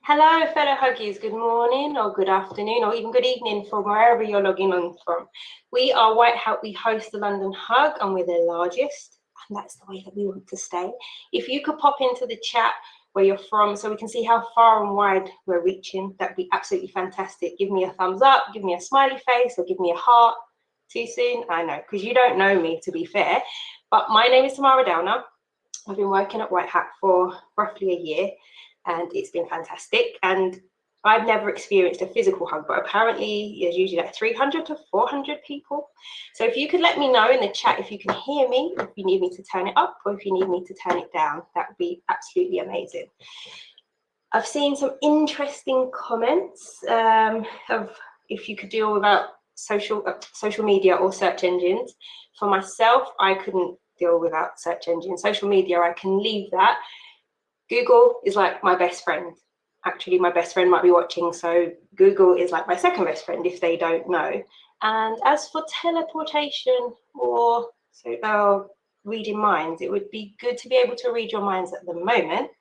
Hello, fellow Huggies. Good morning or good afternoon or even good evening from wherever you're logging on from. We are White Hat. We host the London Hug and we're the largest, and that's the way that we want to stay. If you could pop into the chat where you're from so we can see how far and wide we're reaching, that'd be absolutely fantastic. Give me a thumbs up, give me a smiley face, or give me a heart. Too soon? I know, because you don't know me, to be fair. But my name is Tamara Downer. I've been working at White Hat for roughly a year, and it's been fantastic. And I've never experienced a physical hug, but apparently there's usually like 300 to 400 people. So if you could let me know in the chat if you can hear me, if you need me to turn it up, or if you need me to turn it down, that would be absolutely amazing. I've seen some interesting comments of if you could deal without social media or search engines. For myself, I couldn't deal without search engines. Social media, I can leave that. Google is like my best friend. Actually, my best friend might be watching, so Google is like my second best friend if they don't know. And as for teleportation or reading minds, it would be good to be able to read your minds at the moment.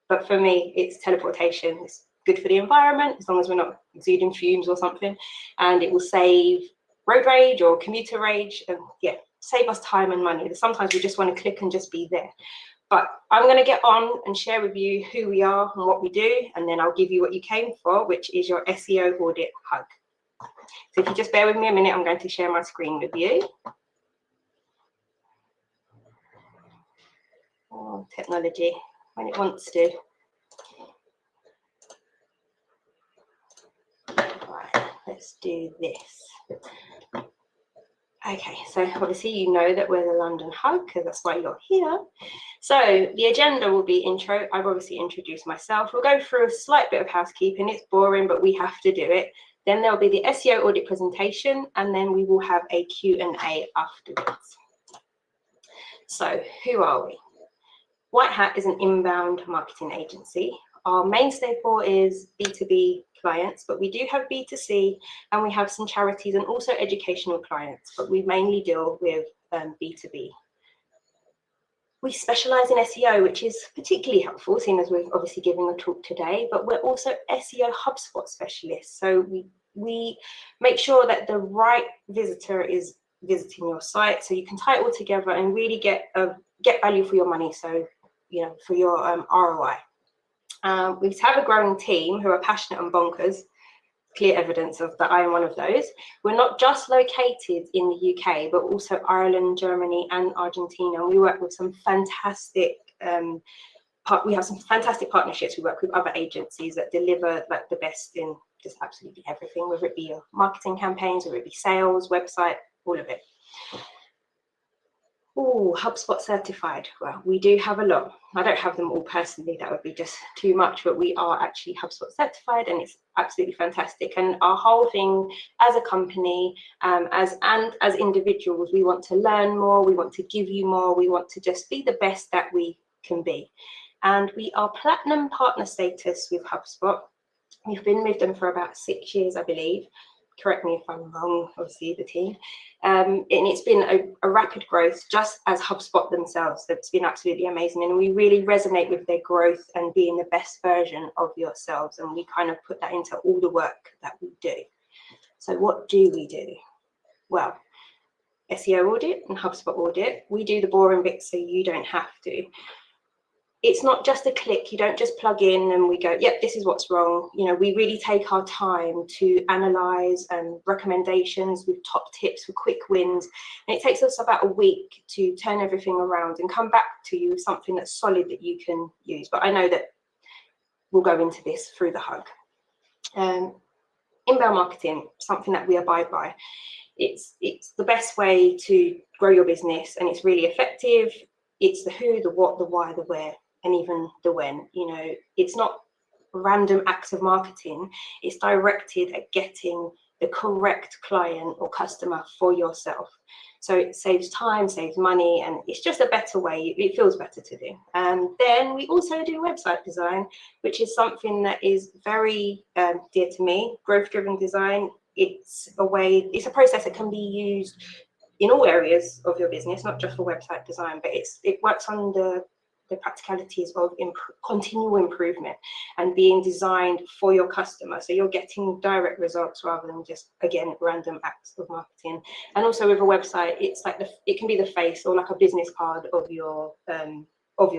But for me, it's teleportation. It's good for the environment, as long as we're not exuding fumes or something. And it will save road rage or commuter rage, and yeah, save us time and money. Sometimes we just want to click and just be there. But I'm going to get on and share with you who we are and what we do, and then I'll give you what you came for, which is your SEO audit hug. So if you just bear with me a minute, I'm going to share my screen with you. Oh, technology, when it wants to. Right, let's do this. Okay, so obviously you know that we're the London Hug because that's why you're here. So the agenda will be intro. I've obviously introduced myself. We'll go through a slight bit of housekeeping. It's boring, but we have to do it. Then there'll be the SEO audit presentation, and then we will have a Q&A afterwards. So who are we? White Hat is an inbound marketing agency. Our mainstay for is B2B clients, but we do have B2C, and we have some charities and also educational clients, but we mainly deal with B2B. We specialize in SEO, which is particularly helpful, seeing as we're obviously giving a talk today, but we're also SEO HubSpot specialists. So we make sure that the right visitor is visiting your site, so you can tie it all together and really get value for your money. So, you know, for your ROI. We have a growing team who are passionate and bonkers. Clear evidence of that I am one of those. We're not just located in the UK, but also Ireland, Germany, and Argentina. We work with some fantastic we have some fantastic partnerships. We work with other agencies that deliver like the best in just absolutely everything, whether it be your marketing campaigns, whether it be sales, website, all of it. Oh, HubSpot certified. Well, we do have a lot. I don't have them all personally, that would be just too much, but we are actually HubSpot certified, and it's absolutely fantastic. And our whole thing as a company, as individuals, we want to learn more, we want to give you more, we want to just be the best that we can be. And we are platinum partner status with HubSpot. We've been with them for about 6 years, I believe. Correct me if I'm wrong, obviously, the team. And it's been a rapid growth, just as HubSpot themselves. It's been absolutely amazing. And we really resonate with their growth and being the best version of yourselves. And we kind of put that into all the work that we do. So what do we do? Well, SEO audit and HubSpot audit. We do the boring bits so you don't have to. It's not just a click. You don't just plug in and we go, yep, this is what's wrong. You know, we really take our time to analyze recommendations with top tips for quick wins. And it takes us about a week to turn everything around and come back to you with something that's solid that you can use. But I know that we'll go into this through the hug. Inbound marketing, something that we abide by. It's the best way to grow your business, and it's really effective. It's the who, the what, the why, the where, and even the when. You know, it's not random acts of marketing. It's directed at getting the correct client or customer for yourself. So it saves time, saves money, and it's just a better way. It feels better to do. And then we also do website design, which is something that is very dear to me. Growth-driven design. It's a process that can be used in all areas of your business, not just for website design, but it works on the the practicalities of continual improvement and being designed for your customer. So you're getting direct results rather than just, again, random acts of marketing. And also with a website, it's like it can be the face or like a business card of your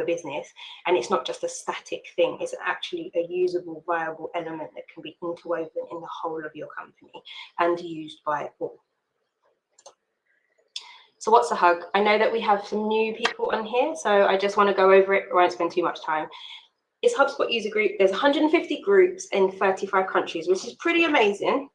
business, and it's not just a static thing. It's actually a usable, viable element that can be interwoven in the whole of your company and used by all. So what's a hug? I know that we have some new people on here, so I just want to go over it. I won't spend too much time. It's HubSpot user group. There's 150 groups in 35 countries, which is pretty amazing.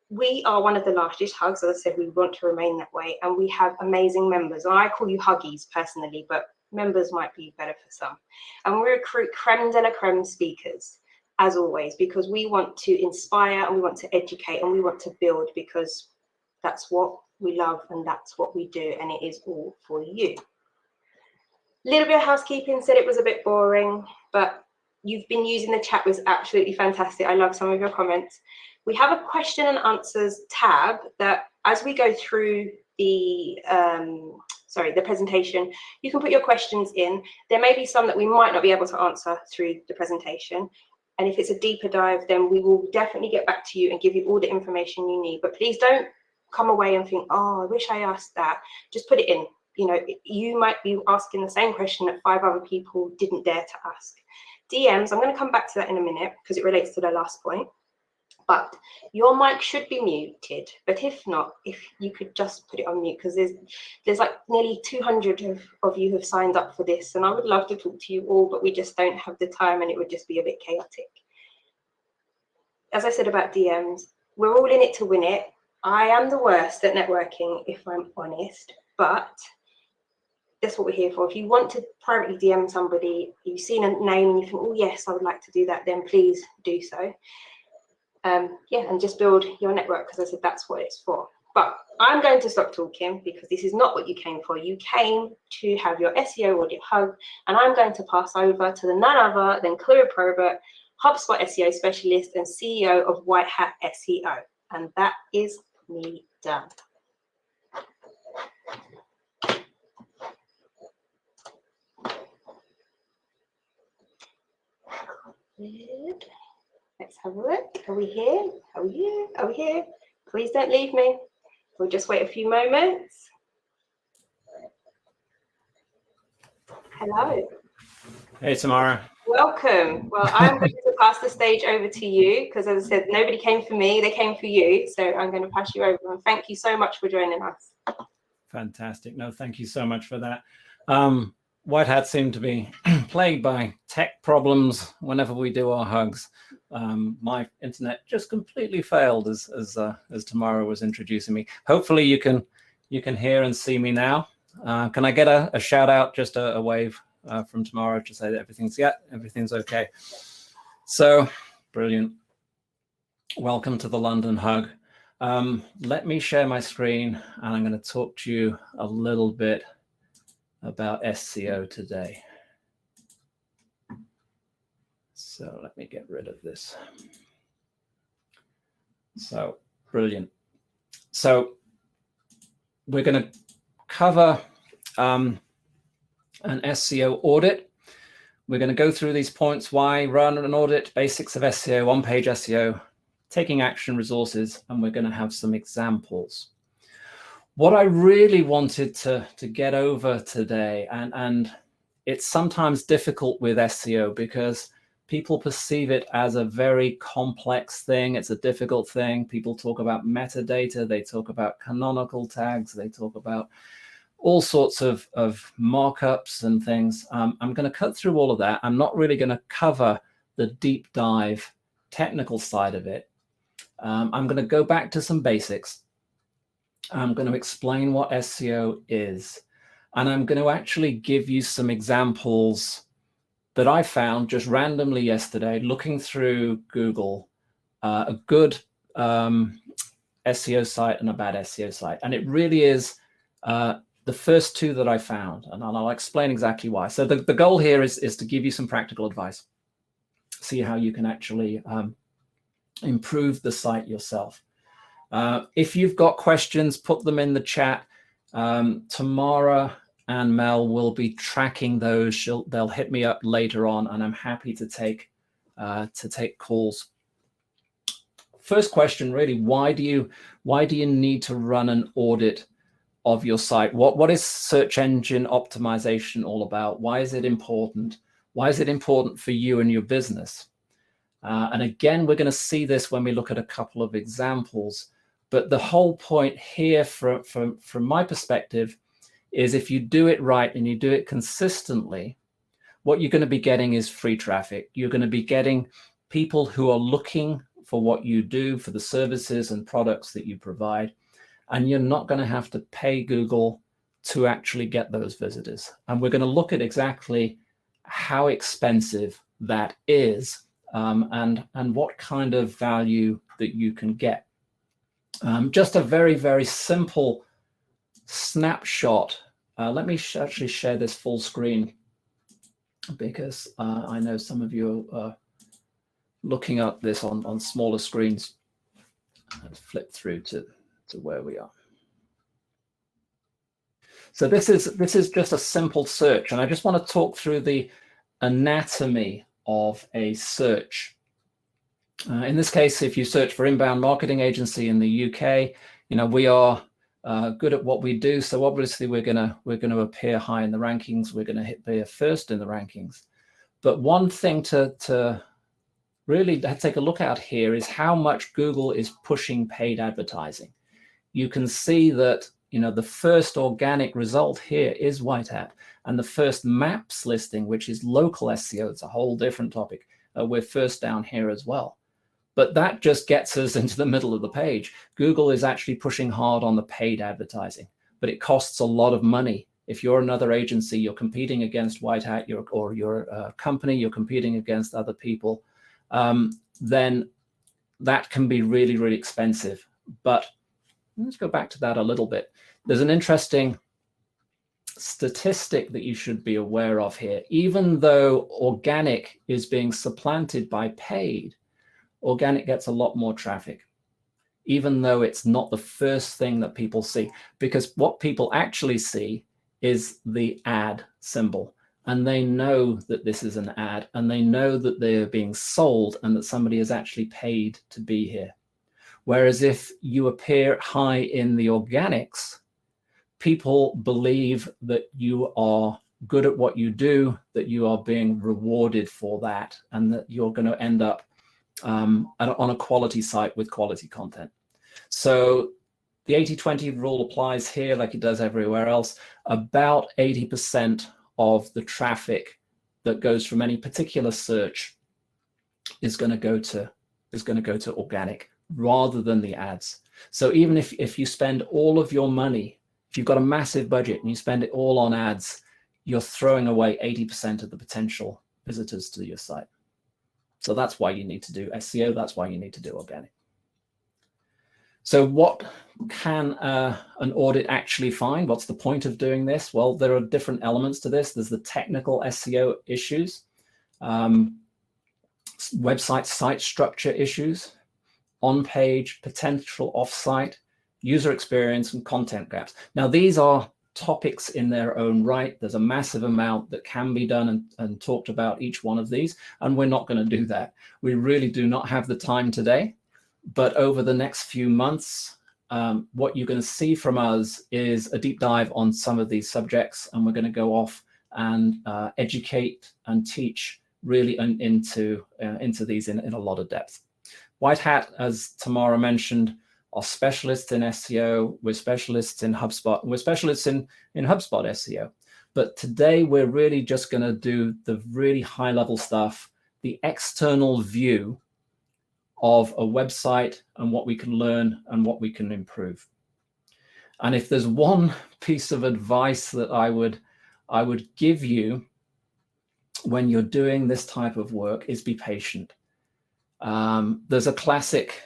We are one of the largest hugs. As I said, we want to remain that way, and we have amazing members. I call you huggies personally, but members might be better for some. And we recruit creme de la creme speakers, as always, because we want to inspire and we want to educate and we want to build, because that's what we love and that's what we do, and it is all for you. Little bit of housekeeping. Said it was a bit boring, but you've been using the chat, was absolutely fantastic. I love some of your comments. We have a question and answers tab that as we go through the presentation, you can put your questions in. There may be some that we might not be able to answer through the presentation, and if it's a deeper dive, then we will definitely get back to you and give you all the information you need. But please don't come away and think, oh, I wish I asked that. Just put it in. You know, you might be asking the same question that 5 other people didn't dare to ask. DMs, I'm going to come back to that in a minute because it relates to the last point. But your mic should be muted. But if not, if you could just put it on mute, because there's like nearly 200 of you who have signed up for this, and I would love to talk to you all, but we just don't have the time, and it would just be a bit chaotic. As I said about DMs, we're all in it to win it. I am the worst at networking, if I'm honest, but that's what we're here for. If you want to privately DM somebody, you've seen a name and you think, oh yes, I would like to do that, then please do so. Yeah, and just build your network, because I said that's what it's for. But I'm going to stop talking because this is not what you came for. You came to have your SEO audit hug, and I'm going to pass over to the none other than Chloe Probert, HubSpot SEO specialist and CEO of White Hat SEO. And that is me done. Good. Let's have a look. Are we here? Are we here? Are we here? Please don't leave me. We'll just wait a few moments. Hello. Hey, Tamara. Welcome. Well, I'm going to pass the stage over to you because, as I said, nobody came for me, they came for you. So I'm going to pass you over, and thank you so much for joining us. Fantastic. No, thank you so much for that. White Hat seemed to be plagued by tech problems whenever we do our hugs. My internet just completely failed as Tamara was introducing me. Hopefully you can hear and see me now. Can I get a shout out, just a wave from Tamara to say that everything's okay? So brilliant. Welcome to the London Hug. Let me share my screen, and I'm going to talk to you a little bit about SEO today. So let me get rid of this. So brilliant. So we're going to cover an SEO audit. We're going to go through these points: why run an audit, basics of SEO, on-page SEO, taking action, resources, and we're going to have some examples. What I really wanted to get over today, and it's sometimes difficult with SEO because people perceive it as a very complex thing. It's a difficult thing. People talk about metadata. They talk about canonical tags. They talk about all sorts of markups and things. I'm going to cut through all of that. I'm not really going to cover the deep dive technical side of it. I'm going to go back to some basics. I'm going to explain what SEO is, and I'm going to actually give you some examples that I found just randomly yesterday, looking through Google, a good SEO site and a bad SEO site. And it really is the first two that I found, and I'll explain exactly why. So the goal here is to give you some practical advice, see how you can actually improve the site yourself. If you've got questions, put them in the chat. Tamara and Mel will be tracking those. They'll hit me up later on, and I'm happy to take calls. First question, really, why do you need to run an audit of your site? What is search engine optimization all about? Why is it important? Why is it important for you and your business? And again, we're going to see this when we look at a couple of examples. But the whole point here, from my perspective, is if you do it right and you do it consistently, what you're going to be getting is free traffic. You're going to be getting people who are looking for what you do, for the services and products that you provide. And you're not going to have to pay Google to actually get those visitors. And we're going to look at exactly how expensive that is, and what kind of value that you can get. Just a very, very simple snapshot. Let me actually share this full screen, because I know some of you are looking at this on smaller screens. Let's flip through to where we are. So this is just a simple search, and I just want to talk through the anatomy of a search. In this case, if you search for inbound marketing agency in the UK, we are good at what we do. So obviously we're gonna appear high in the rankings. We're gonna appear first in the rankings. But one thing to really take a look at here is how much Google is pushing paid advertising. You can see that the first organic result here is White Hat, and the first maps listing, which is local SEO, it's a whole different topic. We're first down here as well. But that just gets us into the middle of the page. Google is actually pushing hard on the paid advertising, but it costs a lot of money. If you're another agency, you're competing against White Hat, or you're a company, you're competing against other people, then that can be really, really expensive. But let's go back to that a little bit. There's an interesting statistic that you should be aware of here. Even though organic is being supplanted by paid, organic gets a lot more traffic, even though it's not the first thing that people see, because what people actually see is the ad symbol, and they know that this is an ad, and they know that they're being sold and that somebody is actually paid to be here. Whereas if you appear high in the organics, people believe that you are good at what you do, that you are being rewarded for that, and that you're going to end up on a quality site with quality content. So the 80-20 rule applies here like it does everywhere else. About 80% of the traffic that goes from any particular search is going to go to organic rather than the ads. So even if you spend all of your money, if you've got a massive budget and you spend it all on ads, you're throwing away 80% of the potential visitors to your site. So that's why you need to do SEO. That's why you need to do organic. So what can an audit actually find? What's the point of doing this? Well, there are different elements to this. There's the technical SEO issues, website site structure issues, on-page, potential off-site, user experience, and content gaps. Now, these are topics in their own right. There's a massive amount that can be done and talked about each one of these, and we're not going to do that. We really do not have the time today, but over the next few months, what you're going to see from us is a deep dive on some of these subjects, and we're going to go off and educate and teach really into these in a lot of depth. White Hat, as Tamara mentioned, are specialists in SEO. We're specialists in HubSpot. We're specialists in HubSpot SEO. But today we're really just going to do the really high level stuff, the external view of a website and what we can learn and what we can improve. And if there's one piece of advice that I would give you when you're doing this type of work is be patient. There's a classic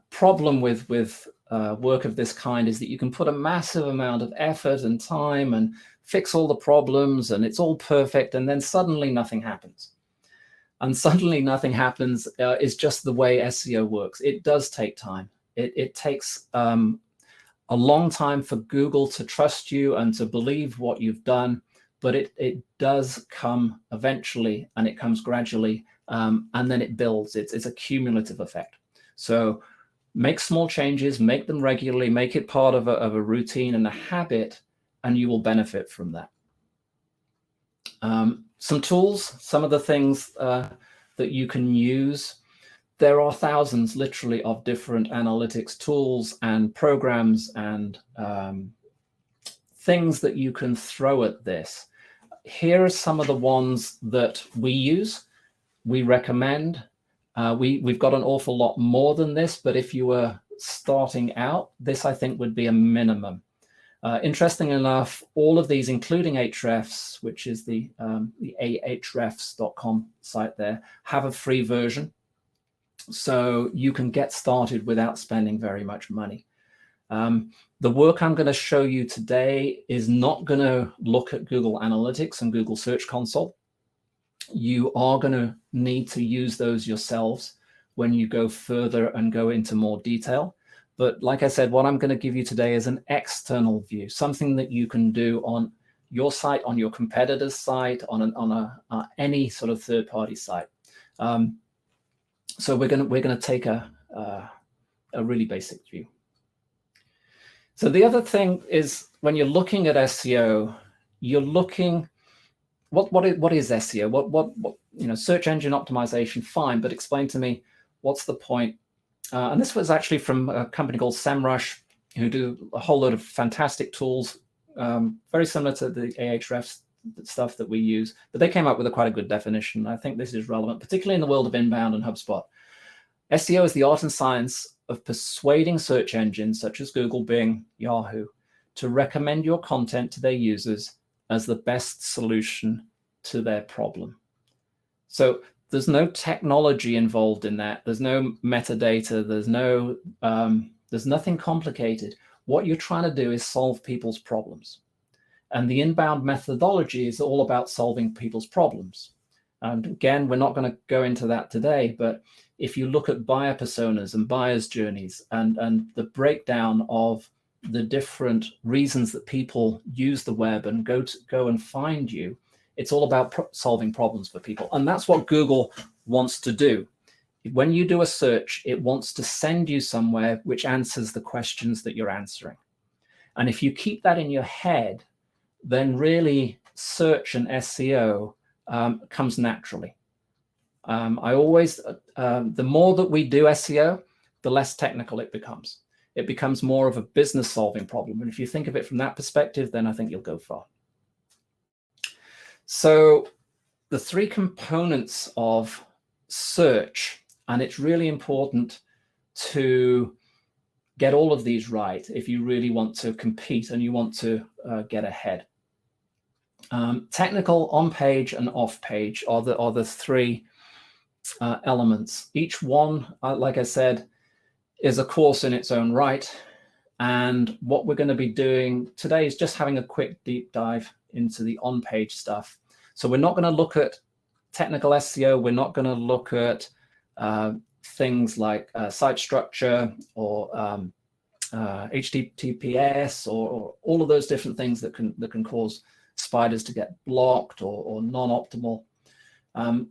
problem with work of this kind is that you can put a massive amount of effort and time and fix all the problems and it's all perfect, and then suddenly nothing happens. And suddenly nothing happens is just the way SEO works. It does take time. It takes a a long time for Google to trust you and to believe what you've done, but it does come eventually, and it comes gradually, and then it builds. It's a cumulative effect. So make small changes, make them regularly, make it part of a routine and a habit, and you will benefit from that. Some tools, some of the things that you can use. There are thousands, literally, of different analytics tools and programs and things that you can throw at this. Here are some of the ones that we use, we recommend. We've got an awful lot more than this, but if you were starting out, this I think would be a minimum. Interesting enough, all of these, including Ahrefs, which is the ahrefs.com site there, have a free version. So you can get started without spending very much money. The work I'm going to show you today is not going to look at Google Analytics and Google Search Console. You are going to need to use those yourselves when you go further and go into more detail. But like I said, what I'm going to give you today is an external view, something that you can do on your site, on your competitor's site, on any sort of third-party site. So we're going to take a really basic view. So the other thing is, when you're looking at SEO, you're looking what is SEO? What search engine optimization, fine, but explain to me what's the point? And this was actually from a company called SEMrush, who do a whole load of fantastic tools, very similar to the Ahrefs stuff that we use, but they came up with quite a good definition. I think this is relevant, particularly in the world of inbound and HubSpot. SEO is the art and science of persuading search engines such as Google, Bing, Yahoo to recommend your content to their users as the best solution to their problem. So there's no technology involved in that. There's no metadata. There's nothing complicated. What you're trying to do is solve people's problems. And the inbound methodology is all about solving people's problems. And again, we're not going to go into that today, but if you look at buyer personas and buyers' journeys and the breakdown of the different reasons that people use the web and go and find you, it's all about solving problems for people. And that's what Google wants to do. When you do a search, it wants to send you somewhere which answers the questions that you're answering. And if you keep that in your head, then really search and SEO comes naturally. The more that we do SEO, the less technical it becomes. It becomes more of a business solving problem. And if you think of it from that perspective, then I think you'll go far. So the three components of search, and it's really important to get all of these right if you really want to compete and you want to get ahead. Technical, on-page and off-page are the three elements. Each one, like I said, is a course in its own right. And what we're going to be doing today is just having a quick deep dive into the on-page stuff. So we're not going to look at technical SEO. We're not going to look at things like site structure or HTTPS or all of those different things that can cause spiders to get blocked or non-optimal.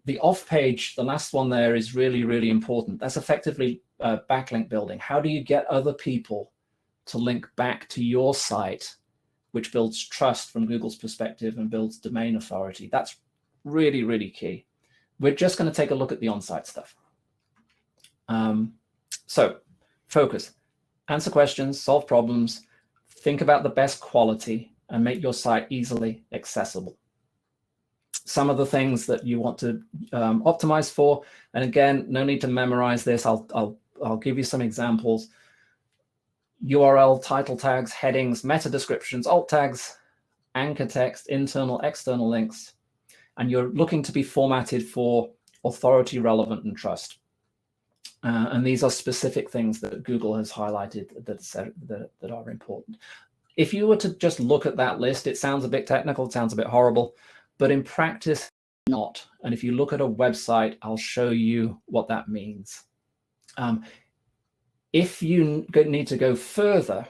The off-page, the last one there, is really, really important. That's effectively backlink building. How do you get other people to link back to your site, which builds trust from Google's perspective and builds domain authority? That's really, really key. We're just going to take a look at the on-site stuff. So focus, answer questions, solve problems, think about the best quality, and make your site easily accessible. Some of the things that you want to optimize for, and again, no need to memorize this. I'll give you some examples. URL, title tags, headings, meta descriptions, alt tags, anchor text, internal, external links, and you're looking to be formatted for authority, relevant, and trust. And these are specific things that Google has highlighted that are important. If you were to just look at that list, it sounds a bit technical, it sounds a bit horrible, but in practice, not. And if you look at a website, I'll show you what that means. If you need to go further,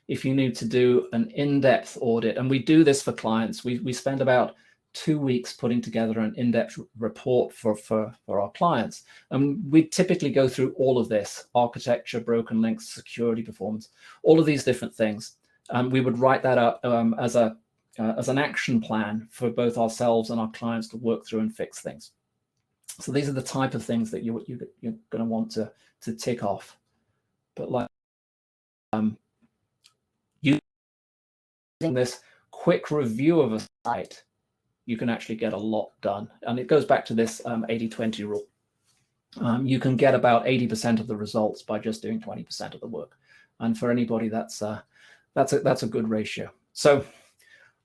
if you need to do an in-depth audit, and we do this for clients, we spend about 2 weeks putting together an in-depth report for our clients. And we typically go through all of this: architecture, broken links, security, performance, all of these different things. We would write that up as an action plan for both ourselves and our clients to work through and fix things. So these are the type of things that you're going to want to tick off. But like using this quick review of a site, you can actually get a lot done. And it goes back to this 80-20 rule. You can get about 80% of the results by just doing 20% of the work. And for anybody, that's a good ratio. So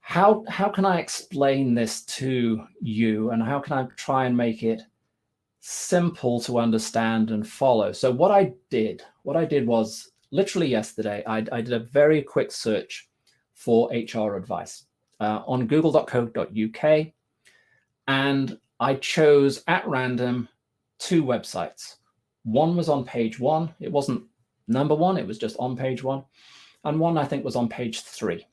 how can I explain this to you, and how can I try and make it simple to understand and follow? So what I did was literally yesterday, I did a very quick search for HR advice on google.co.uk, and I chose at random 2 websites. One was on page 1. It wasn't number 1, it was just on page 1. And one I think was on page 3.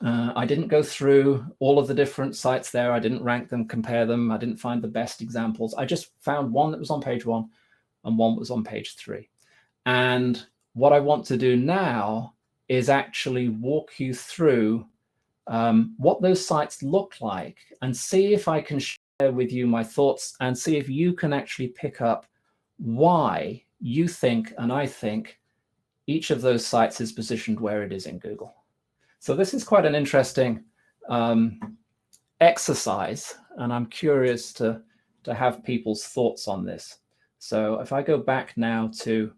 I didn't go through all of the different sites there. I didn't rank them, compare them. I didn't find the best examples. I just found one that was on page 1 and one was on page 3. And what I want to do now is actually walk you through what those sites look like, and see if I can share with you my thoughts, and see if you can actually pick up why you think and I think each of those sites is positioned where it is in Google. So this is quite an interesting exercise, and I'm curious to have people's thoughts on this. So if I go back now to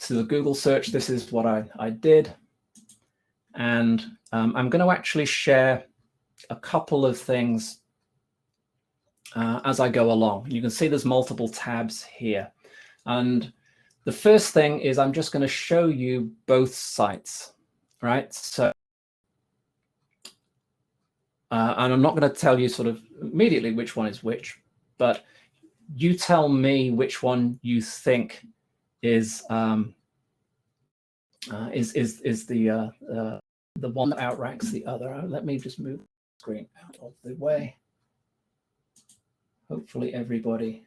the Google search, this is what I did. And I'm going to actually share a couple of things as I go along. You can see there's multiple tabs here. And the first thing is I'm just going to show you both sites, right? So, and I'm not going to tell you sort of immediately which one is which, but you tell me which one you think is the one that outranks the other. Let me just move the screen out of the way. Hopefully everybody.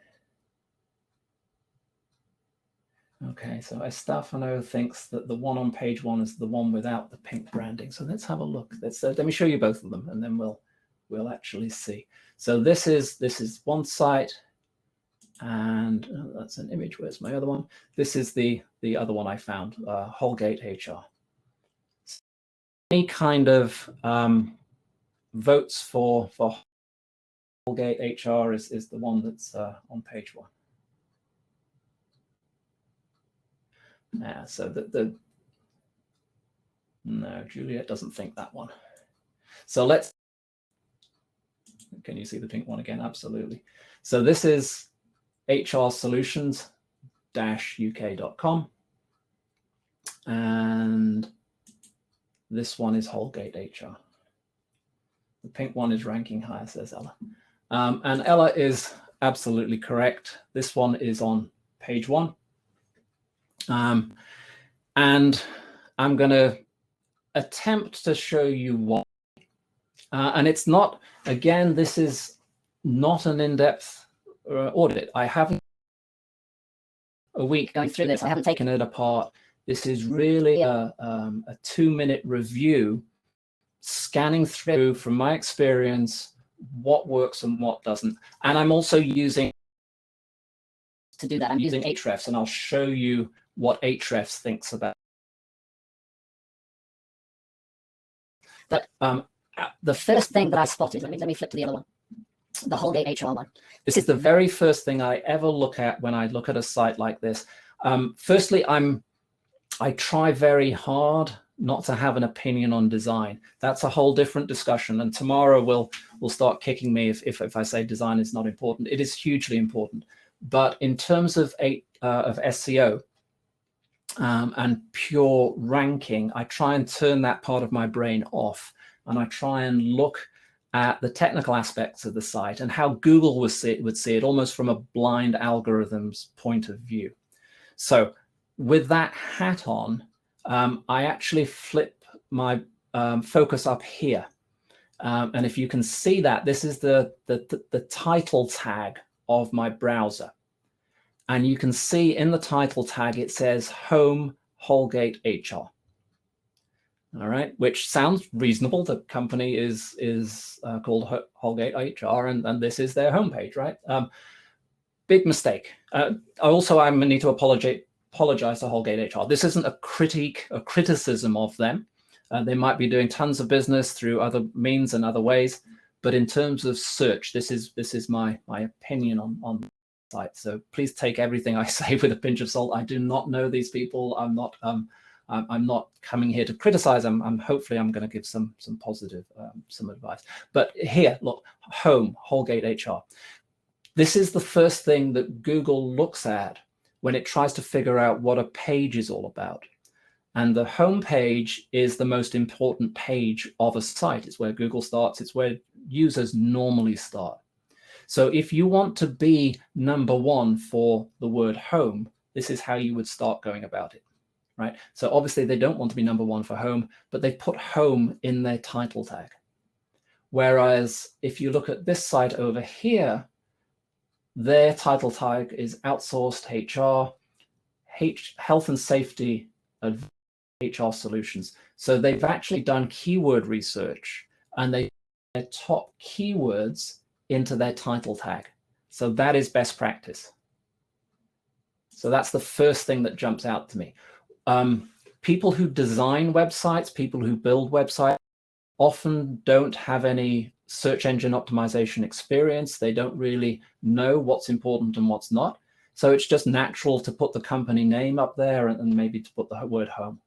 Okay, so Estefano thinks that the one on page 1 is the one without the pink branding. So let's have a look. Let me show you both of them, and then we'll actually see. So this is one site, and that's an image. Where's my other one? This is the other one I found, Holgate HR. Any kind of votes for Holgate HR is the one that's on page 1. Yeah, so no, Juliet doesn't think that one. So can you see the pink one again? Absolutely. So this is hrsolutions-uk.com. And this one is Holgate HR. The pink one is ranking higher, says Ella. And Ella is absolutely correct. This one is on page 1. And I'm going to attempt to show you why. And it's not, again, this is not an in-depth audit. I haven't a week going through this. I haven't taken it apart. This is really a 2-minute review, scanning through, from my experience, what works and what doesn't. And I'm also using, to do that, I'm using Ahrefs, and I'll show you what Ahrefs thinks about. But the first thing that I spotted, let me flip to the other one, the Holgate HR one. This is the very first thing I ever look at when I look at a site like this. Firstly, I try very hard not to have an opinion on design. That's a whole different discussion, and tomorrow will start kicking me if I say design is not important. It is hugely important, but in terms of SEO and pure ranking, I try and turn that part of my brain off, and I try and look at the technical aspects of the site and how Google would see it almost from a blind algorithm's point of view. So with that hat on, I actually flip my focus up here. And if you can see that, this is the title tag of my browser. And you can see in the title tag, it says Home Holgate HR. All right, which sounds reasonable. The company is called Holgate HR, and this is their homepage, right? Big mistake. I need to apologize to Holgate HR. This isn't a criticism of them. They might be doing tons of business through other means and other ways, but in terms of search, this is my opinion on the site. So please take everything I say with a pinch of salt. I do not know these people. I'm not coming here to criticize them. Hopefully I'm going to give some positive some advice. But here, look, Home Holgate HR. This is the first thing that Google looks at when it tries to figure out what a page is all about. And the home page is the most important page of a site. It's where Google starts. It's where users normally start. So if you want to be number one for the word home, this is how you would start going about it, right? So obviously they don't want to be number one for home, but they put home in their title tag. Whereas if you look at this site over here, their title tag is outsourced HR, health and safety, HR solutions. So they've actually done keyword research and they put their top keywords into their title tag. So that is best practice. So that's the first thing that jumps out to me. People who design websites, people who build websites often don't have any search engine optimization experience. They don't really know what's important and what's not. So it's just natural to put the company name up there and maybe to put the word home.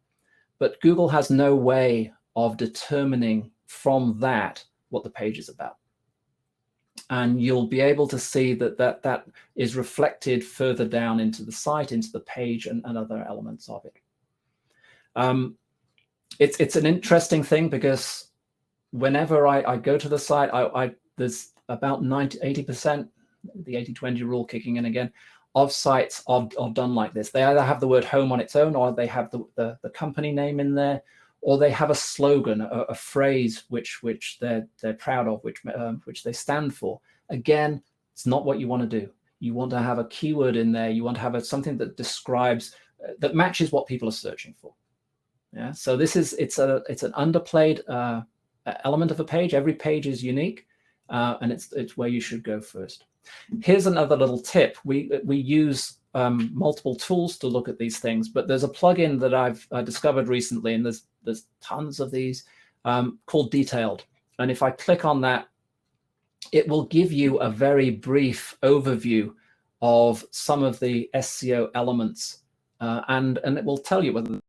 But Google has no way of determining from that what the page is about. And you'll be able to see that is reflected further down into the site, into the page and other elements of it. It's an interesting thing because whenever I go to the site, there's about 80%, the 80-20 rule kicking in again, of sites are done like this. They either have the word home on its own, or they have the company name in there, or they have a slogan, a phrase which they're proud of, which they stand for. Again, it's not what you want to do. You want to have a keyword in there. You want to have something that describes, that matches what people are searching for. Yeah. So it's an underplayed element of a page. Every page is unique, and it's where you should go first. Here's another little tip. We use multiple tools to look at these things, but there's a plugin that I've discovered recently, and there's tons of these, called Detailed. And if I click on that, it will give you a very brief overview of some of the SEO elements, and it will tell you whether.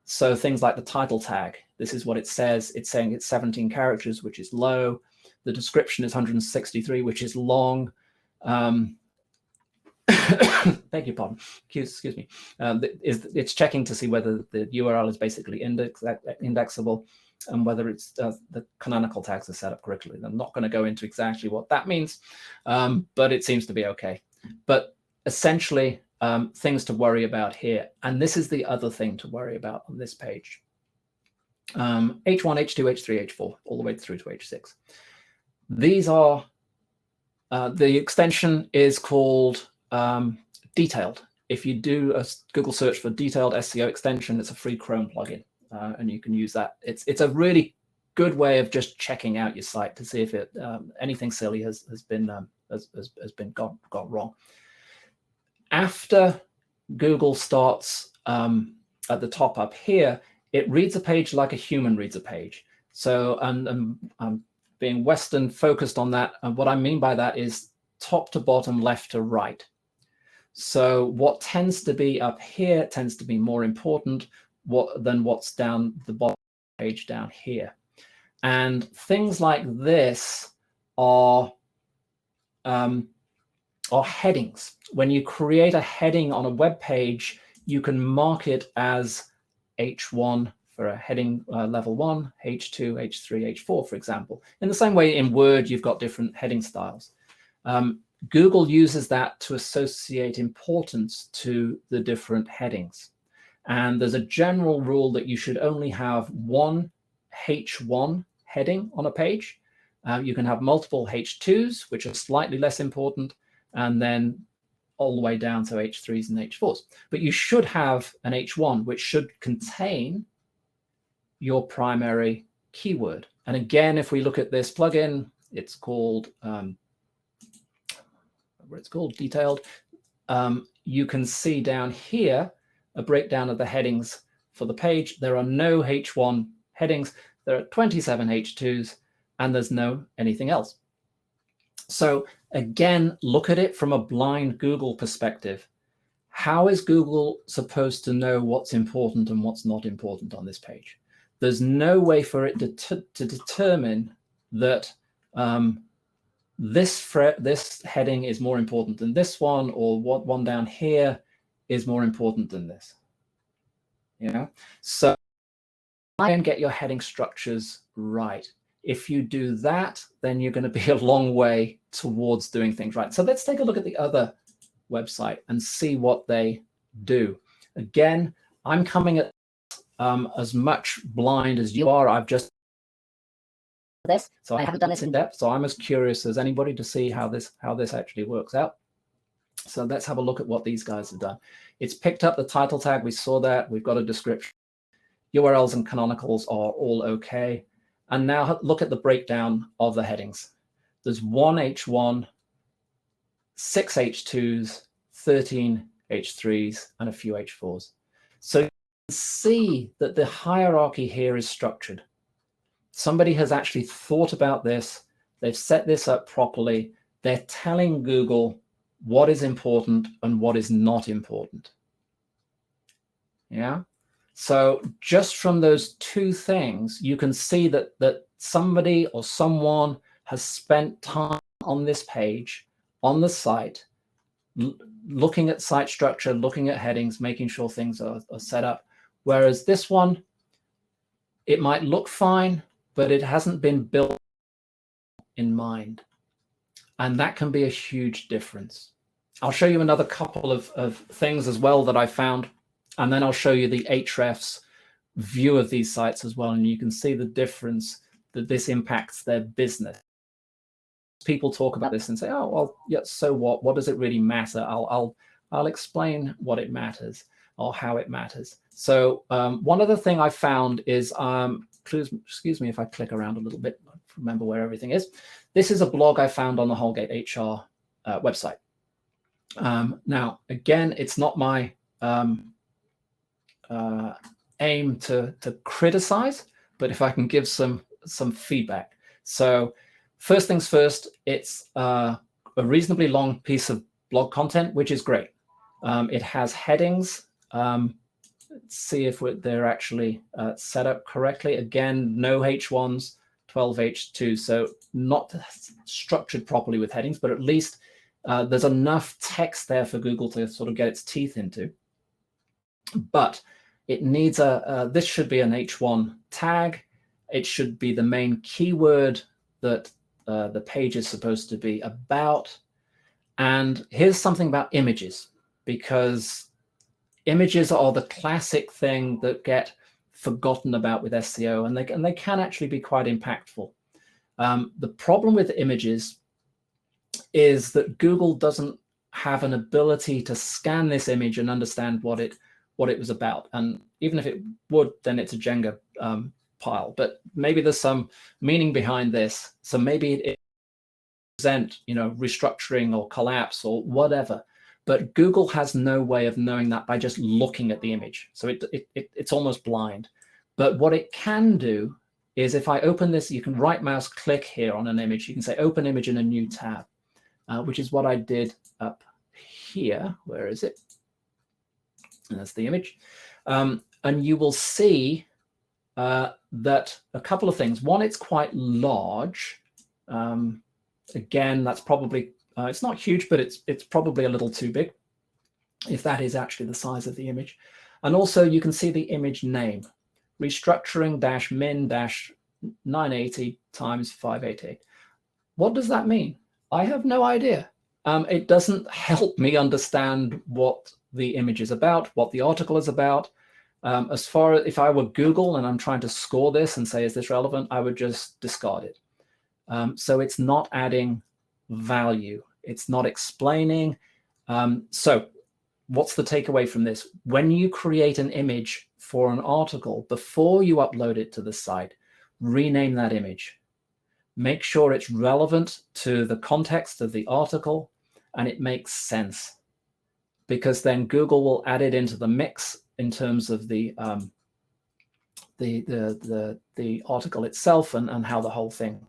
So things like the title tag, this is what it says. It's saying it's 17 characters, which is low. The description is 163, which is long. Beg your pardon. Excuse me. It's checking to see whether the URL is basically indexable and whether it's the canonical tags are set up correctly. I'm not going to go into exactly what that means, but it seems to be okay. But essentially, things to worry about here. And this is the other thing to worry about on this page. H1, H2, H3, H4, all the way through to H6. These are, the extension is called Detailed. If you do a Google search for Detailed SEO extension, it's a free Chrome plugin, and you can use that. It's a really good way of just checking out your site to see if anything silly has been got wrong. After Google starts at the top up here, it reads a page like a human reads a page. So, and I'm being Western focused on that. And what I mean by that is top to bottom, left to right. So what tends to be up here tends to be more important than what's down the bottom page down here. And things like this are headings. When you create a heading on a web page, you can mark it as H1 for a heading level 1, H2, H3, H4, for example. In the same way in Word, you've got different heading styles. Google uses that to associate importance to the different headings. And there's a general rule that you should only have one H1 heading on a page. You can have multiple H2s, which are slightly less important, and then all the way down to H3s and H4s. But you should have an H1, which should contain your primary keyword. And again, if we look at this plugin, it's called, detailed. You can see down here a breakdown of the headings for the page. There are no H1 headings. There are 27 H2s, and there's no anything else. So again, look at it from a blind Google perspective. How is Google supposed to know what's important and what's not important on this page? There's no way for it to determine that this heading is more important than this one, or what one down here is more important than this. You know, so try and get your heading structures right. If you do that, then you're going to be a long way towards doing things right. So let's take a look at the other website and see what they do. Again, I'm coming at as much blind as you are. I've just this, so I haven't done this in depth. So I'm as curious as anybody to see how this actually works out. So let's have a look at what these guys have done. It's picked up the title tag. We saw that. We've got a description. URLs and canonicals are all okay. And now look at the breakdown of the headings. There's one H1, 6 H2s, 13 H3s, and a few H4s. So you can see that the hierarchy here is structured. Somebody has actually thought about this. They've set this up properly. They're telling Google what is important and what is not important. Yeah. So just from those two things, you can see that somebody or someone has spent time on this page, on the site, looking at site structure, looking at headings, making sure things are set up. Whereas this one, it might look fine, but it hasn't been built in mind. And that can be a huge difference. I'll show you another couple of things as well that I found. And then I'll show you the Ahrefs view of these sites as well. And you can see the difference that this impacts their business. People talk about this and say, oh, well, yeah, so what? What does it really matter? I'll explain what it matters or how it matters. So one other thing I found is, excuse me if I click around a little bit, remember where everything is. This is a blog I found on the Holgate HR website. Now, again, it's not my aim to criticize, but if I can give some feedback. So first things first, it's a reasonably long piece of blog content, which is great. It has headings. Let's see if they're actually set up correctly. Again, no H1s, 12 H2s, so not structured properly with headings, but at least there's enough text there for Google to sort of get its teeth into. But it needs this should be an H1 tag. It should be the main keyword that the page is supposed to be about. And here's something about images, because images are the classic thing that get forgotten about with SEO, and they can actually be quite impactful. The problem with images is that Google doesn't have an ability to scan this image and understand what it was about. And even if it would, then it's a Jenga pile. But maybe there's some meaning behind this. So maybe it represent, restructuring or collapse or whatever. But Google has no way of knowing that by just looking at the image. So it's almost blind. But what it can do is, if I open this, you can right mouse click here on an image. You can say open image in a new tab, which is what I did up here. Where is it? And that's the image. And you will see that a couple of things. One, it's quite large. Again, that's probably, it's not huge, but it's probably a little too big, if that is actually the size of the image. And also you can see the image name, restructuring-min-980 times 588. What does that mean? I have no idea. it doesn't help me understand what the image is about, what the article is about. As far as if I were Google and I'm trying to score this and say, is this relevant, I would just discard it. So it's not adding value. It's not explaining. So what's the takeaway from this? When you create an image for an article, before you upload it to the site, rename that image. Make sure it's relevant to the context of the article and it makes sense, because then Google will add it into the mix in terms of the article itself and how the whole thing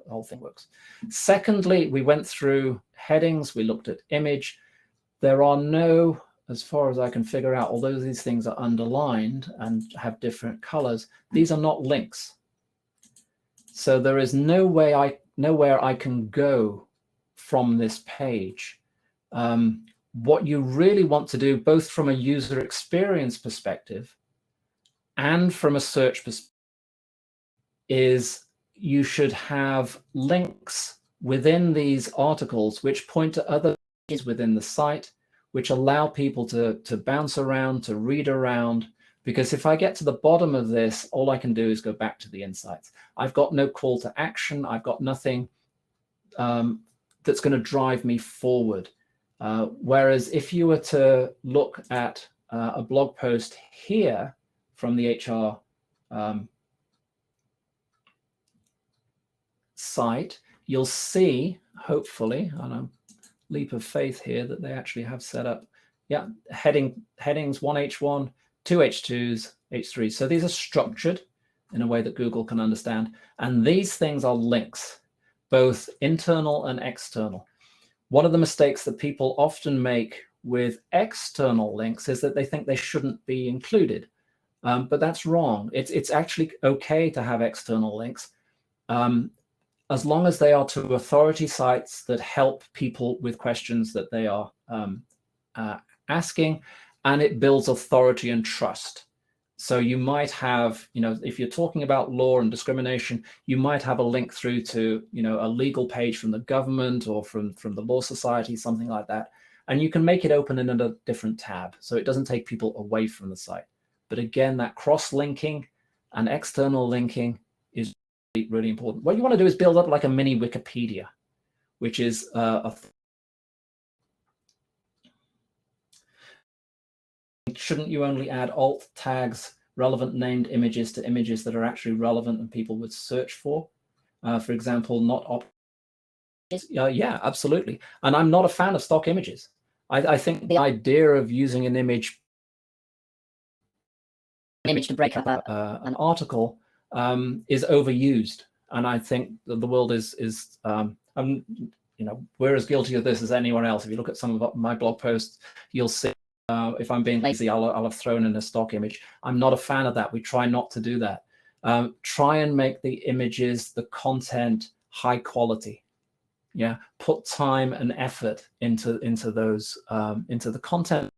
works. Secondly, we went through headings. We looked at image. There are no, as far as I can figure out, although these things are underlined and have different colors, these are not links. So there is nowhere I can go from this page. What you really want to do, both from a user experience perspective and from a search perspective, is you should have links within these articles which point to other pages within the site, which allow people to bounce around, to read around. Because if I get to the bottom of this, all I can do is go back to the insights. I've got no call to action. I've got nothing that's going to drive me forward. Whereas if you were to look at a blog post here from the HR site, you'll see, hopefully, on a leap of faith here, that they actually have set up, yeah, headings 1H1, 2H2s, H3s. So these are structured in a way that Google can understand. And these things are links, both internal and external. One of the mistakes that people often make with external links is that they think they shouldn't be included. But that's wrong. It's actually okay to have external links, as long as they are to authority sites that help people with questions that they are asking, and it builds authority and trust. So you might have, if you're talking about law and discrimination, you might have a link through to, a legal page from the government or from the Law Society, something like that. And you can make it open in a different tab, so it doesn't take people away from the site. But again, that cross-linking and external linking is really important. What you want to do is build up like a mini Wikipedia, which is shouldn't you only add alt tags, relevant named images to images that are actually relevant and people would search for? For example, not op. Yeah, absolutely. And I'm not a fan of stock images. I think the idea of using an image to break up an article is overused, and I think that the world is we're as guilty of this as anyone else. If you look at some of my blog posts, you'll see if I'm being lazy, I'll have thrown in a stock image. I'm not a fan of that. We try not to do that. Try and make the images, the content, high quality. Yeah, put time and effort into those into the content.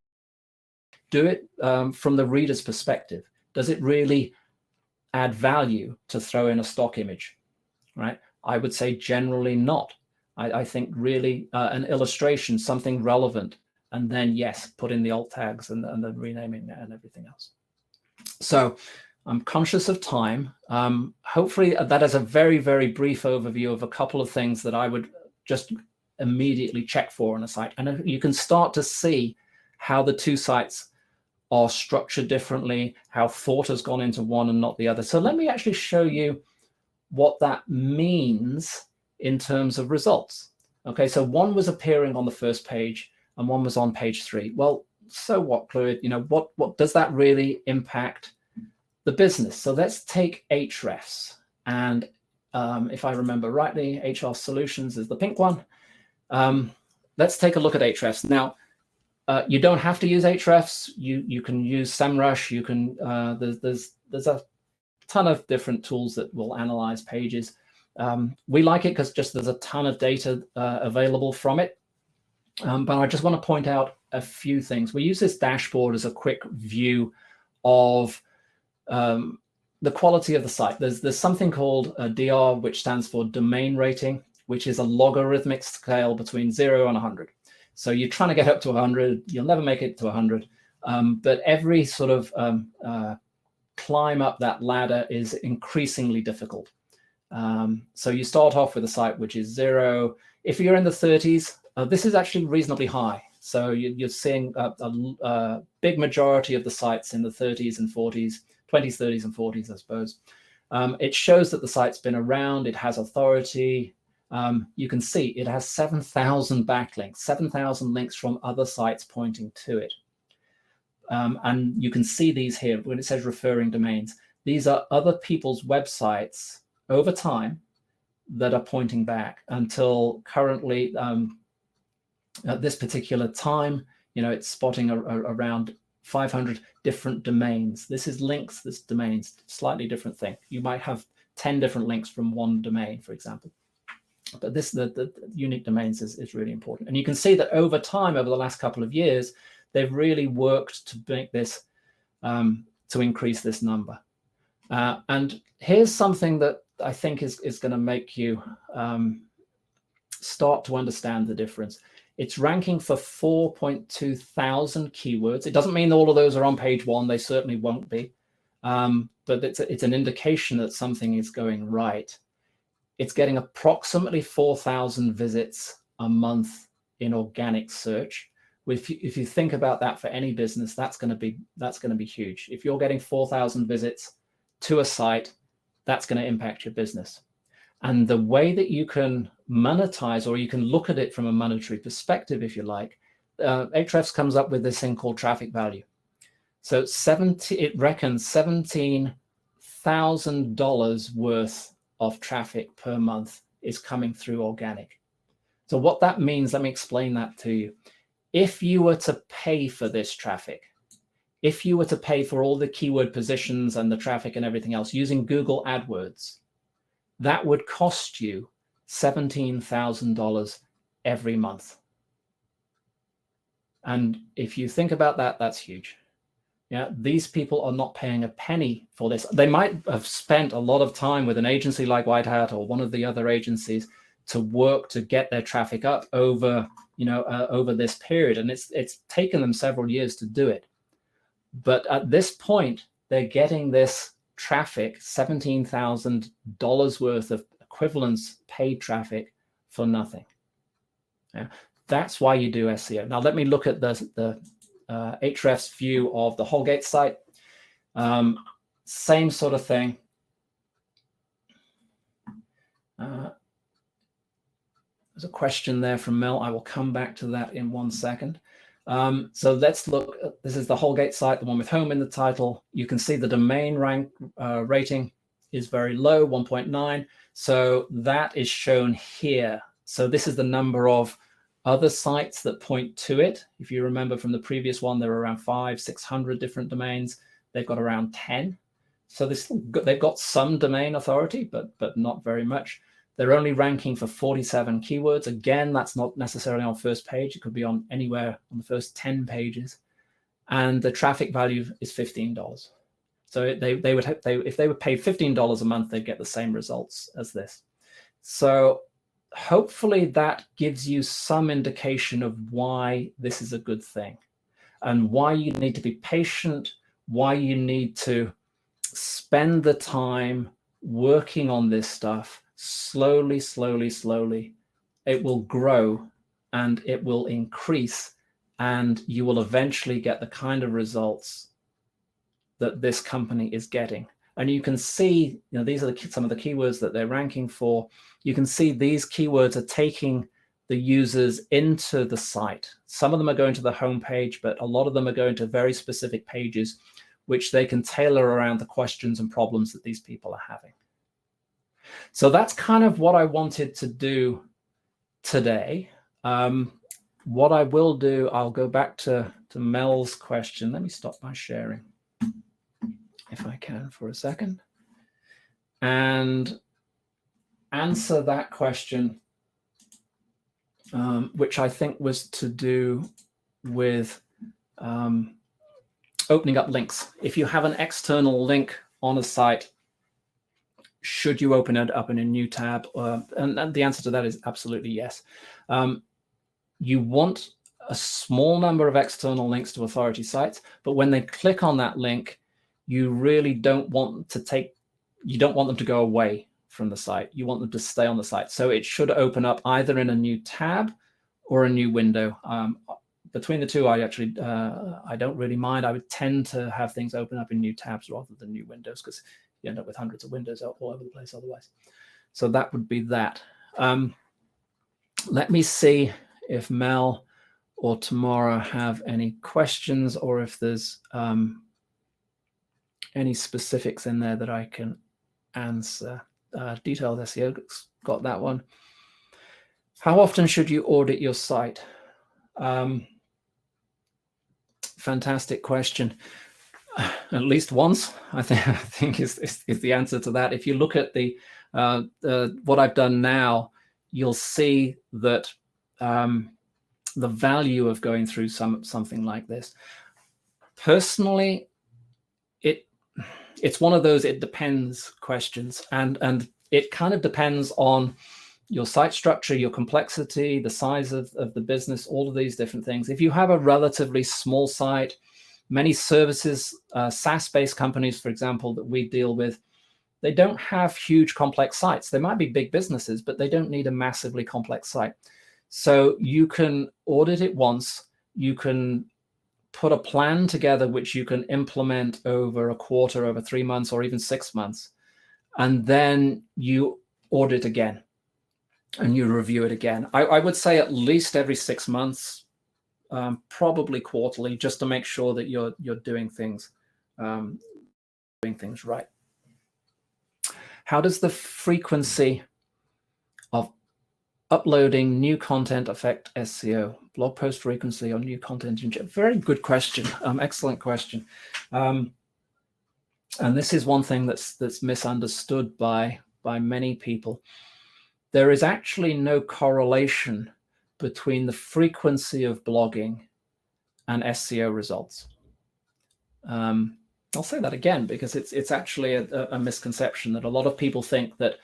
Do it from the reader's perspective. Does it really add value to throw in a stock image, right? I would say generally not. I think really an illustration, something relevant, and then yes, put in the alt tags and the renaming and everything else. So I'm conscious of time. Hopefully that is a very, very brief overview of a couple of things that I would just immediately check for on a site. And you can start to see how the two sites are structured differently, how thought has gone into one and not the other. So let me actually show you what that means in terms of results. Okay, so one was appearing on the first page and one was on page 3. Well, so what, Clwyd? What does that really impact the business? So let's take Ahrefs. And if I remember rightly, HR Solutions is the pink one. Let's take a look at Ahrefs. Now, you don't have to use Ahrefs. You can use SEMrush. You can there's a ton of different tools that will analyze pages. We like it because just there's a ton of data available from it. But I just want to point out a few things. We use this dashboard as a quick view of the quality of the site. There's something called a DR, which stands for domain rating. which is a logarithmic scale between 0 and 100. So you're trying to get up to 100. You'll never make it to 100. But every sort of climb up that ladder is increasingly difficult. So you start off with a site which is 0. If you're in the 30s, this is actually reasonably high. So you're seeing a big majority of the sites in the 30s and 40s, 20s, 30s, and 40s, I suppose. It shows that the site's been around, it has authority. You can see it has 7,000 backlinks, 7,000 links from other sites pointing to it. And you can see these here when it says referring domains. These are other people's websites over time that are pointing back until currently, at this particular time, it's spotting around 500 different domains. This is links, this domains, slightly different thing. You might have 10 different links from one domain, for example. But this, the unique domains is really important. And you can see that over time, over the last couple of years, they've really worked to make this, to increase this number. And here's something that I think is going to make you start to understand the difference. It's ranking for 4.2 thousand keywords. It doesn't mean all of those are on page 1. They certainly won't be. But it's an indication that something is going right. It's getting approximately 4,000 visits a month in organic search. If you think about that for any business, that's going to be huge. If you're getting 4,000 visits to a site, that's going to impact your business. And the way that you can monetize, or you can look at it from a monetary perspective, if you like, Ahrefs comes up with this thing called traffic value. So it reckons $17,000 worth of traffic per month is coming through organic. So what that means, let me explain that to you. If you were to pay for this traffic, if you were to pay for all the keyword positions and the traffic and everything else using Google AdWords, that would cost you $17,000 every month. And if you think about that, that's huge. Yeah, these people are not paying a penny for this. They might have spent a lot of time with an agency like White Hat or one of the other agencies to work to get their traffic up over, over this period. And it's taken them several years to do it. But at this point, they're getting this traffic, $17,000 worth of equivalence paid traffic for nothing. Yeah, that's why you do SEO. Now, let me look at the Ahrefs view of the Holgate site. Same sort of thing. There's a question there from Mel. I will come back to that in 1 second. So let's look. This is the Holgate site, the one with home in the title. You can see the domain rank rating is very low, 1.9. So that is shown here. So this is the number of other sites that point to it. If you remember from the previous one, there were around 500-600 different domains. They've got around 10. So they've got some domain authority, but not very much. They're only ranking for 47 keywords. Again, that's not necessarily on first page. It could be on anywhere on the first 10 pages. And the traffic value is $15. So if they would pay $15 a month, they'd get the same results as this. So hopefully that gives you some indication of why this is a good thing and why you need to be patient, why you need to spend the time working on this stuff. Slowly, slowly, slowly, it will grow and it will increase, and you will eventually get the kind of results that this company is getting. And you can see, these are some of the keywords that they're ranking for. You can see these keywords are taking the users into the site. Some of them are going to the home page, but a lot of them are going to very specific pages, which they can tailor around the questions and problems that these people are having. So that's kind of what I wanted to do today. What I will do, I'll go back to Mel's question. Let me stop my sharing, if I can, for a second, and answer that question, which I think was to do with opening up links. If you have an external link on a site, should you open it up in a new tab? And the answer to that is absolutely yes. You want a small number of external links to authority sites, but when they click on that link, you really don't want them to go away from the site. You want them to stay on the site. So it should open up either in a new tab or a new window. Between the two, I don't really mind. I would tend to have things open up in new tabs rather than new windows, because you end up with hundreds of windows all over the place otherwise. So that would be that. Let me see if Mel or Tamara have any questions, or if there's any specifics in there that I can answer. Detailed SEO, got that one. How often should you audit your site? Fantastic question. At least once, I think is the answer to that. If you look at the what I've done now, you'll see that the value of going through something like this. Personally, it's one of those it depends questions, and it kind of depends on your site structure, your complexity, the size of the business, all of these different things. If you have a relatively small site, many services, SaaS-based companies, for example, that we deal with, they don't have huge complex sites. They might be big businesses, but they don't need a massively complex site. So you can audit it once, you can put a plan together which you can implement over a quarter, over 3 months, or even 6 months, and then you audit again and you review it again. I would say at least every 6 months, probably quarterly, just to make sure that you're doing things right. How does the frequency of uploading new content affect SEO? Blog post frequency or new content? Very good question. Excellent question. And this is one thing that's misunderstood by many people. There is actually no correlation between the frequency of blogging and SEO results. I'll say that again, because it's actually a misconception that a lot of people think that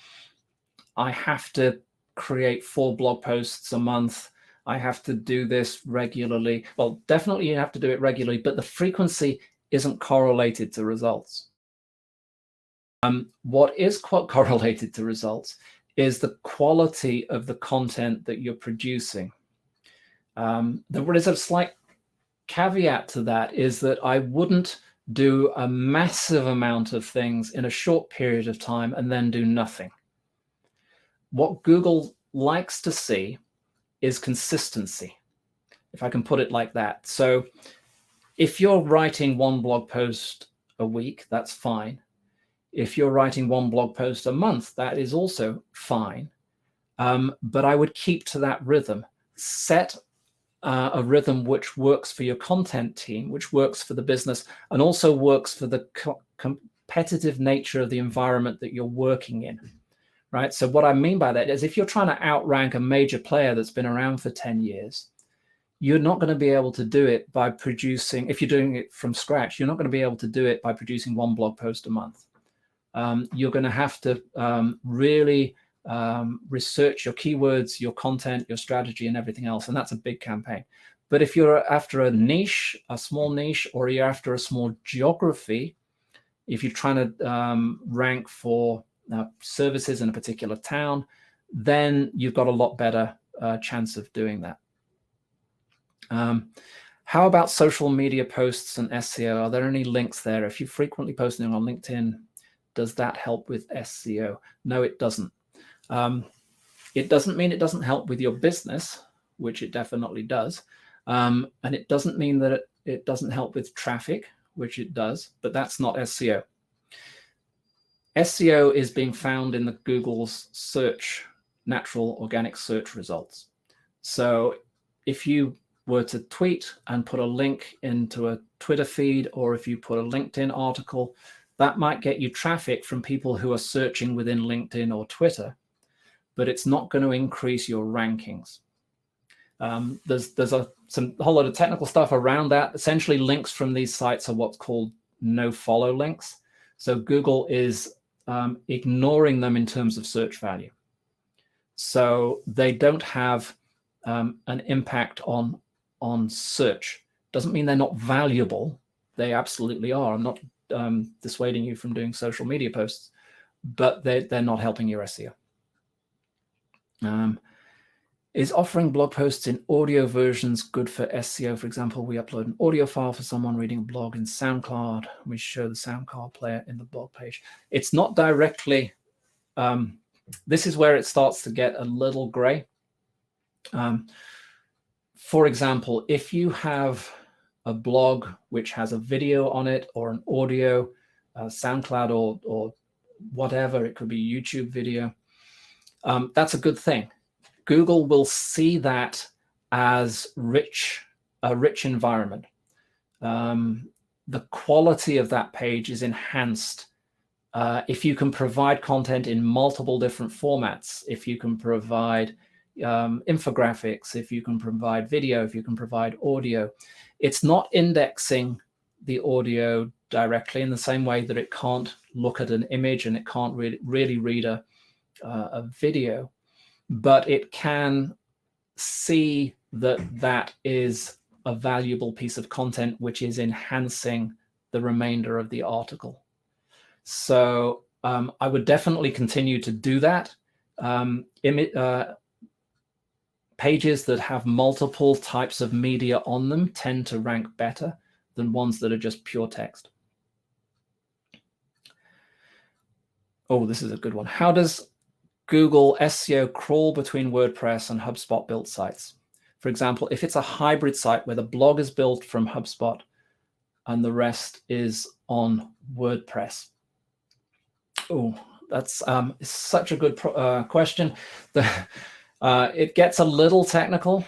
I have to create 4 blog posts a month. I have to do this regularly. Well, definitely you have to do it regularly, but the frequency isn't correlated to results. What is correlated to results is the quality of the content that you're producing. There is a slight caveat to that, is that I wouldn't do a massive amount of things in a short period of time and then do nothing. What Google likes to see is consistency, if I can put it like that. So if you're writing 1 blog post a week, that's fine. If you're writing 1 blog post a month, that is also fine. But I would keep to that rhythm. Set a rhythm which works for your content team, which works for the business, and also works for the competitive nature of the environment that you're working in, right? So what I mean by that is, if you're trying to outrank a major player that's been around for 10 years, you're not going to be able to do it by producing, if you're doing it from scratch, you're not going to be able to do it by producing 1 blog post a month. You're going to have to really research your keywords, your content, your strategy, and everything else. And that's a big campaign. But if you're after a niche, a small niche, or you're after a small geography, if you're trying to rank for services in a particular town, then you've got a lot better chance of doing that. How about social media posts and SEO? Are there any links there? If you're frequently posting on LinkedIn, does that help with SEO? No, it doesn't. It doesn't mean it doesn't help with your business, which it definitely does. And it doesn't mean that it doesn't help with traffic, which it does, but that's not SEO. SEO is being found in the Google's search, natural organic search results. So if you were to tweet and put a link into a Twitter feed, or if you put a LinkedIn article, that might get you traffic from people who are searching within LinkedIn or Twitter, but it's not going to increase your rankings. There's a whole lot of technical stuff around that. Essentially, links from these sites are what's called no-follow links. So Google is ignoring them in terms of search value. So they don't have an impact on search. Doesn't mean they're not valuable. They absolutely are. I'm not dissuading you from doing social media posts, but they're not helping your SEO. Is offering blog posts in audio versions good for SEO? For example, we upload an audio file for someone reading a blog in SoundCloud. We show the SoundCloud player in the blog page. It's not directly, this is where it starts to get a little gray. For example, if you have a blog which has a video on it or an audio, SoundCloud or whatever, it could be a YouTube video, that's a good thing. Google will see that as a rich environment. The quality of that page is enhanced if you can provide content in multiple different formats, if you can provide infographics, if you can provide video, if you can provide audio. It's not indexing the audio directly in the same way that it can't look at an image and it can't really read a video, but it can see that that is a valuable piece of content which is enhancing the remainder of the article. So I would definitely continue to do that. Pages that have multiple types of media on them tend to rank better than ones that are just pure text. Oh, this is a good one. How does Google SEO crawl between WordPress and HubSpot built sites? For example, if it's a hybrid site where the blog is built from HubSpot and the rest is on WordPress. Oh, that's such a good question. It gets a little technical,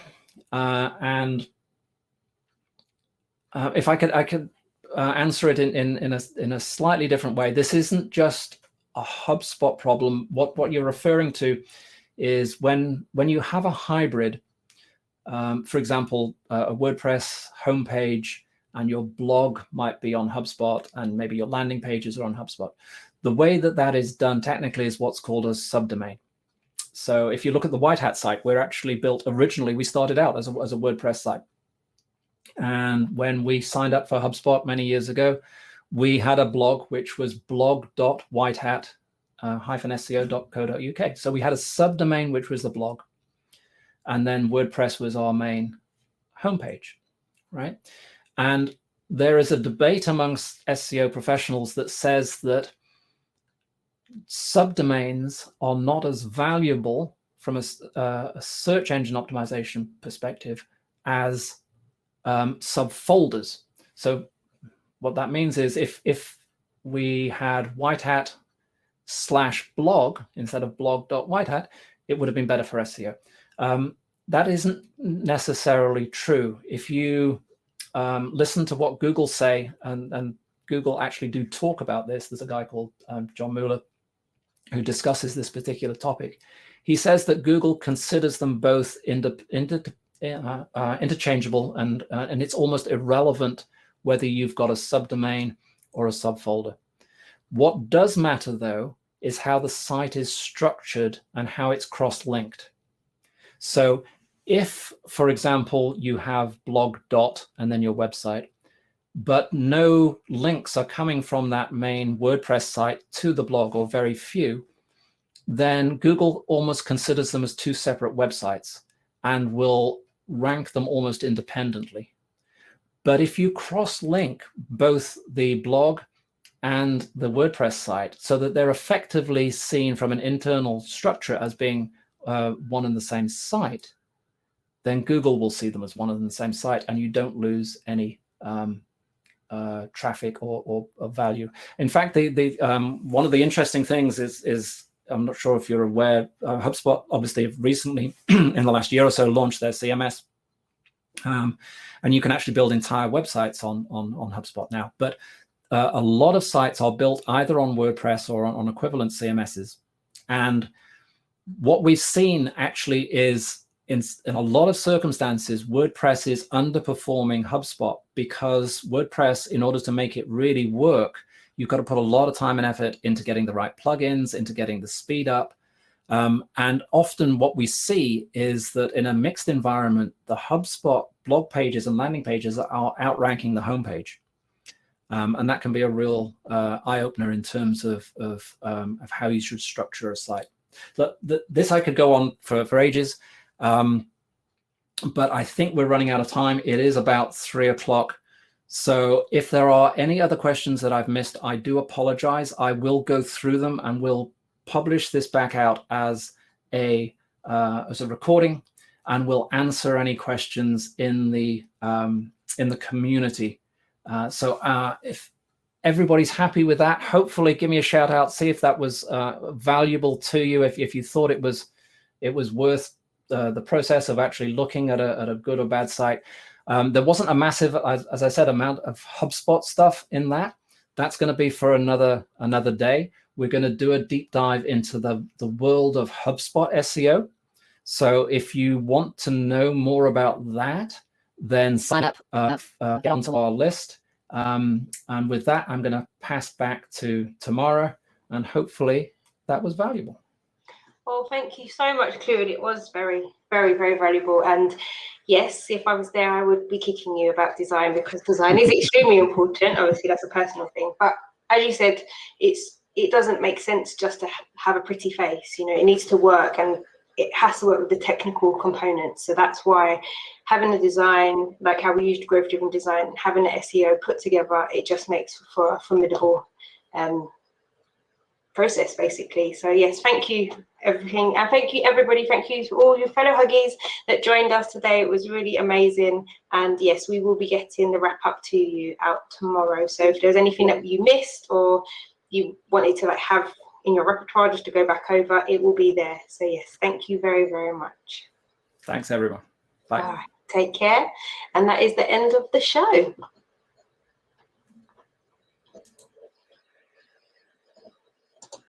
and if I could answer it in a slightly different way. This isn't just a HubSpot problem. What you're referring to is when you have a hybrid, for example, a WordPress homepage and your blog might be on HubSpot and maybe your landing pages are on HubSpot. The way that that is done technically is what's called a subdomain. So if you look at the White Hat site, we're actually built originally, we started out as a WordPress site. And when we signed up for HubSpot many years ago, we had a blog which was blog.whitehat-seo.co.uk. So we had a subdomain which was the blog. And then WordPress was our main homepage, right? And there is a debate amongst SEO professionals that says that subdomains are not as valuable from a search engine optimization perspective as subfolders. So what that means is if we had whitehat/blog instead of blog.whitehat, it would have been better for SEO. That isn't necessarily true. If you listen to what Google say, and Google actually do talk about this, there's a guy called John Mueller who discusses this particular topic. He says that Google considers them both interchangeable, and it's almost irrelevant whether you've got a subdomain or a subfolder. What does matter, though, is how the site is structured and how it's cross-linked. So if, for example, you have blog dot and then your website, but no links are coming from that main WordPress site to the blog, or very few, then Google almost considers them as two separate websites and will rank them almost independently. But if you cross-link both the blog and the WordPress site so that they're effectively seen from an internal structure as being one and the same site, then Google will see them as one and the same site, and you don't lose any traffic or value. In fact, one of the interesting things is I'm not sure if you're aware, HubSpot obviously recently in the last year or so launched their CMS, and you can actually build entire websites on HubSpot now. But a lot of sites are built either on WordPress or on equivalent CMSs. And what we've seen actually is in a lot of circumstances, WordPress is underperforming HubSpot because WordPress, in order to make it really work, You've got to put a lot of time and effort into getting the right plugins, into getting the speed up. And often what we see is that in a mixed environment, the HubSpot blog pages and landing pages are outranking the homepage. And that can be a real eye-opener in terms of how you should structure a site. This I could go on for ages, but I think we're running out of time. It is about 3 o'clock. So if there are any other questions that I've missed, I do apologize. I will go through them and we'll publish this back out as a recording, and we'll answer any questions in the community. So if everybody's happy with that, hopefully give me a shout out, see if that was valuable to you, if you thought it was worth the process of actually looking at a good or bad site. There wasn't a massive, as I said, amount of HubSpot stuff in that. That's going to be for another day. We're going to do a deep dive into the world of HubSpot SEO. So if you want to know more about that, then sign up, get onto our list. And with that, I'm going to pass back to Tamara, and hopefully that was valuable. Well, thank you so much, Claude. It was very, very, very valuable. And yes, if I was there, I would be kicking you about design, because design is extremely important. Obviously, that's a personal thing. But as you said, it doesn't make sense just to have a pretty face. You know, it needs to work, and it has to work with the technical components. So that's why having a design, like how we used growth-driven design, having an SEO put together, it just makes for a formidable process, basically. So yes, thank you everything, and thank you everybody. Thank you to all your fellow Huggies that joined us today. It was really amazing. And yes, we will be getting the wrap up to you out tomorrow. So if there's anything that you missed or you wanted to have in your repertoire just to go back over, it will be there. So yes, thank you very, very much. Thanks everyone. Bye. All right, take care. And that is the end of the show.